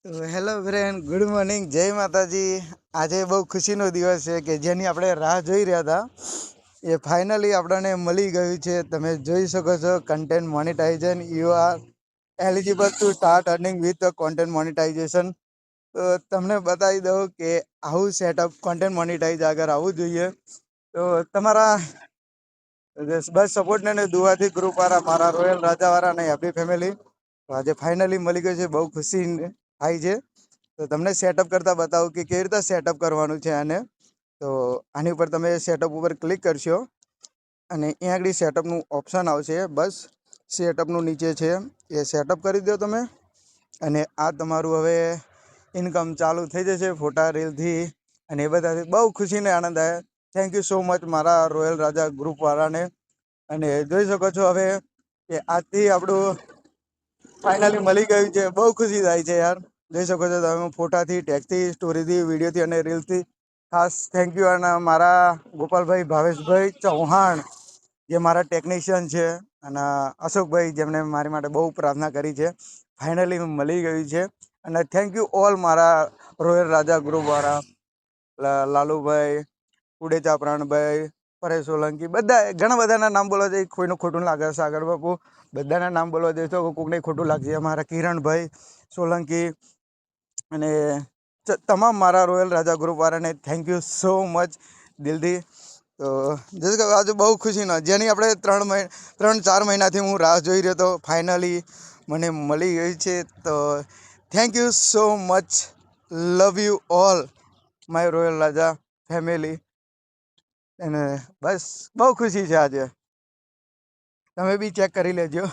Hello friend, good morning, જય માતાજી. આજે બહુ ખુશીનો દિવસ છે કે જેની આપણે રાહ જોઈ રહ્યા હતા એ ફાઇનલી આપણને મળી ગયું છે. તમે જોઈ શકો છો content monetisation. You are eligible to start earning with content monetisation. તો તમને બતાવી દઉં કે આવું સેટઅપ કોન્ટેન્ટ મોનેટાઇઝ આગળ આવવું જોઈએ. તો તમારા બસ સપોર્ટને અને દુઆથી ગ્રુપવાળા, મારા રોયલ રાજાવાળા અને હેપી ફેમિલી આજે ફાઇનલી મળી ગયું છે. બહુ ખુશી થાય છે. તો તમને સેટઅપ કરતાં બતાવું કે કેવી રીતે સેટઅપ કરવાનું છે આને. તો આની ઉપર તમે સેટઅપ ઉપર ક્લિક કરશો અને અહીંયા આગળ સેટઅપનું ઓપ્શન આવશે. બસ સેટઅપનું નીચે છે એ સેટઅપ કરી દો તમે, અને આ તમારું હવે ઇન્કમ ચાલુ થઈ જશે ફોટા રીલથી અને એ બધાથી. બહુ ખુશીને આનંદ આવે. થેન્ક યુ સો મચ મારા રોયલ રાજા ગ્રુપવાળાને. અને જોઈ શકો છો હવે કે આજથી આપણું ફાઇનલી મળી ગયું છે. બહુ ખુશી થાય છે યાર. જોઈ શકો છો તમે ફોટાથી, ટેક્સથી, સ્ટોરીથી, વિડીયોથી અને રીલ્સથી. ખાસ થેન્ક યુ અને મારા ગોપાલભાઈ ભાવેશભાઈ ચૌહાણ જે મારા ટેકનિશિયન છે, અને અશોકભાઈ જેમણે મારી માટે બહુ પ્રાર્થના કરી છે. ફાઇનલી મળી ગયું છે. અને થેન્ક યુ ઓલ મારા રોયલ રાજા ગ્રુપવાળા, લાલુભાઈ, ઉડેચા પ્રાણભાઈ, પરેશ સોલંકી, બધા ઘણા બધાના નામ બોલવા જઈએ કોઈનું ખોટું લાગે. સાગર બાપુ, બધાના નામ બોલવા જઈએ તો કોઈને ખોટું લાગશે. અમારા કિરણભાઈ સોલંકી અને તમામ મારા રોયલ રાજા ગ્રુપવાળાને થેન્ક યુ સો મચ દિલથી. તો જશે કે આજે બહુ ખુશીનો, જેની આપણે 3-4 મહિનાથી હું રાહ જોઈ રહ્યો હતો, ફાઇનલી મને મળી ગઈ છે. તો thank you so much. Love you all my royal Raja family. અને બસ બહુ ખુશી છે આજે. તમે બી ચેક કરી લેજો.